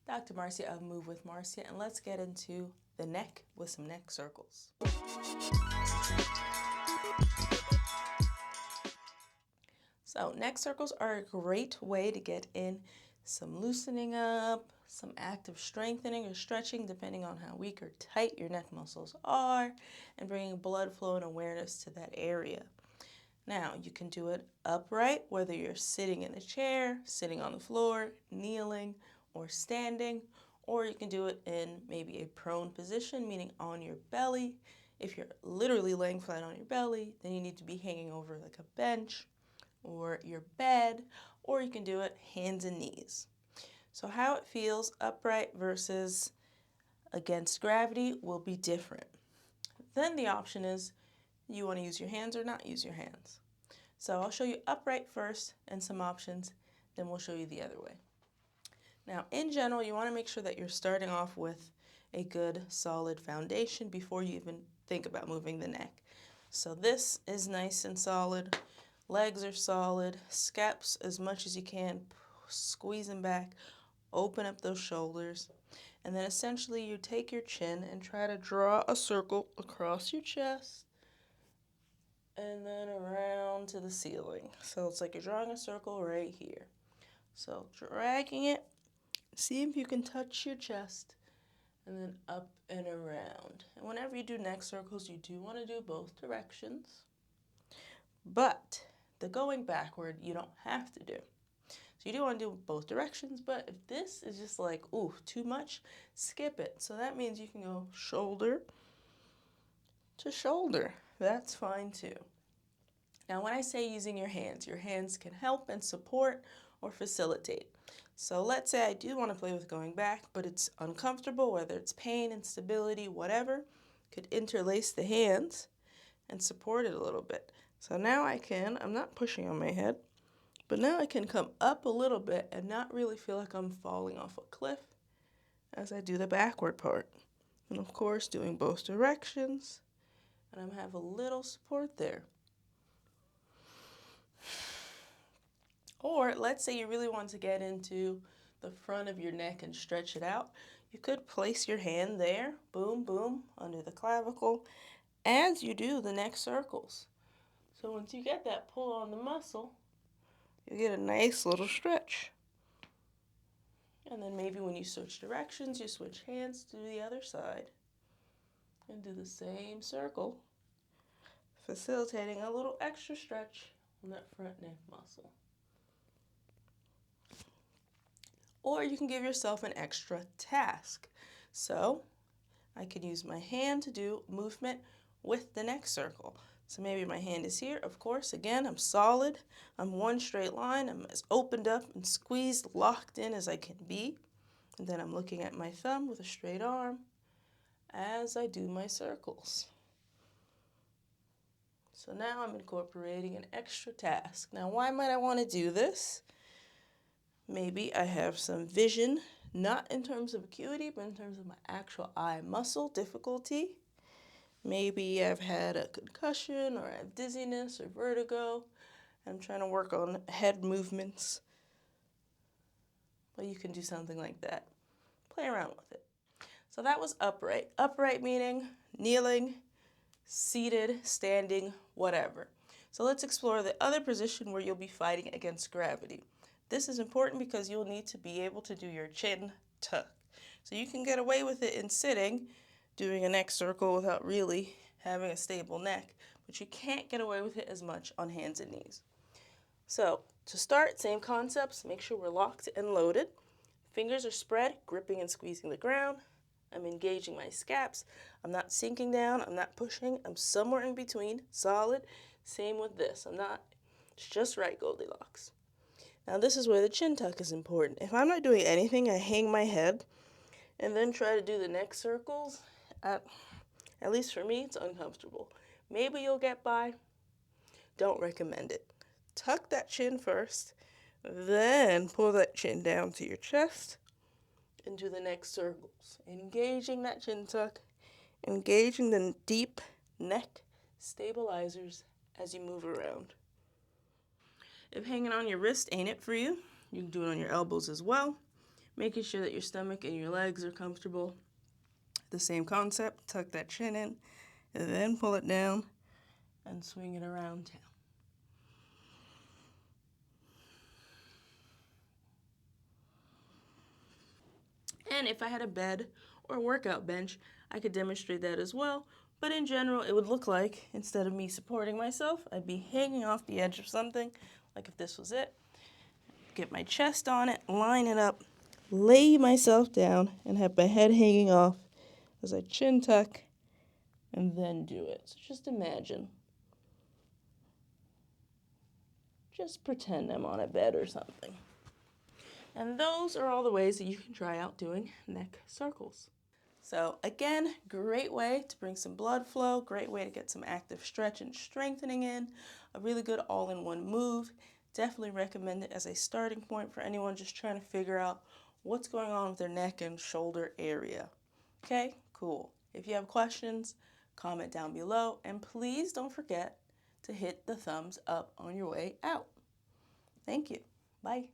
Dr. Marcia of Move with Marcia, and let's get into the neck with some neck circles. So neck circles are a great way to get in some loosening up, some active strengthening or stretching depending on how weak or tight your neck muscles are, and bringing blood flow and awareness to that area. Now, you can do it upright, whether you're sitting in a chair, sitting on the floor, kneeling, or standing, or you can do it in maybe a prone position, meaning on your belly. If you're literally laying flat on your belly, then you need to be hanging over like a bench or your bed, or you can do it hands and knees. So how it feels upright versus against gravity will be different. Then the option is you want to use your hands or not use your hands. So I'll show you upright first and some options, then we'll show you the other way. Now, in general, you want to make sure that you're starting off with a good, solid foundation before you even think about moving the neck. So this is nice and solid. Legs are solid. Scaps as much as you can. Squeeze them back. Open up those shoulders. And then essentially you take your chin and try to draw a circle across your chest and then around to the ceiling. So it's like you're drawing a circle right here. So dragging it, see if you can touch your chest, and then up and around. And whenever you do neck circles, you do want to do both directions. But the going backward, you don't have to do. So you do want to do both directions, but if this is just like, ooh, too much, skip it. So that means you can go shoulder to shoulder. That's fine too. Now, when I say using your hands can help and support or facilitate. So let's say I do want to play with going back, but it's uncomfortable, whether it's pain, instability, whatever, could interlace the hands and support it a little bit. So now I'm not pushing on my head, but now I can come up a little bit and not really feel like I'm falling off a cliff as I do the backward part. And of course, doing both directions, and I have a little support there. Or let's say you really want to get into the front of your neck and stretch it out. You could place your hand there, boom, boom, under the clavicle, as you do the neck circles. So once you get that pull on the muscle, you get a nice little stretch. And then maybe when you switch directions, you switch hands to the other side and do the same circle, facilitating a little extra stretch on that front neck muscle. Or you can give yourself an extra task. So I could use my hand to do movement with the neck circle. So maybe my hand is here. Of course, again, I'm solid. I'm one straight line. I'm as opened up and squeezed, locked in as I can be. And then I'm looking at my thumb with a straight arm as I do my circles. So now I'm incorporating an extra task. Now, why might I want to do this? Maybe I have some vision, not in terms of acuity, but in terms of my actual eye muscle difficulty. Maybe I've had a concussion, or I have dizziness or vertigo. I'm trying to work on head movements. Well, you can do something like that. Play around with it. So that was upright. Upright meaning kneeling, seated, standing, whatever. So let's explore the other position where you'll be fighting against gravity. This is important because you'll need to be able to do your chin tuck. So you can get away with it in sitting, doing a neck circle without really having a stable neck, but you can't get away with it as much on hands and knees. So to start, same concepts, make sure we're locked and loaded. Fingers are spread, gripping and squeezing the ground. I'm engaging my scaps. I'm not sinking down, I'm not pushing, I'm somewhere in between, solid. Same with this, it's just right, Goldilocks. Now this is where the chin tuck is important. If I'm not doing anything, I hang my head and then try to do the neck circles. At least for me, it's uncomfortable. Maybe you'll get by. Don't recommend it. Tuck that chin first, then pull that chin down to your chest and do the neck circles. Engaging that chin tuck, engaging the deep neck stabilizers as you move around. If hanging on your wrist ain't it for you, you can do it on your elbows as well. making sure that your stomach and your legs are comfortable. The same concept, tuck that chin in, and then pull it down and swing it around town. And if I had a bed or workout bench, I could demonstrate that as well. But in general, it would look like, instead of me supporting myself, I'd be hanging off the edge of something, like if this was it. Get my chest on it, line it up, lay myself down, and have my head hanging off as I chin tuck, and then do it. So just imagine. Just pretend I'm on a bed or something. And those are all the ways that you can try out doing neck circles. So again, great way to bring some blood flow, great way to get some active stretch and strengthening in, a really good all-in-one move. Definitely recommend it as a starting point for anyone just trying to figure out what's going on with their neck and shoulder area. Okay, cool. If you have questions, comment down below, and please don't forget to hit the thumbs up on your way out. Thank you. Bye.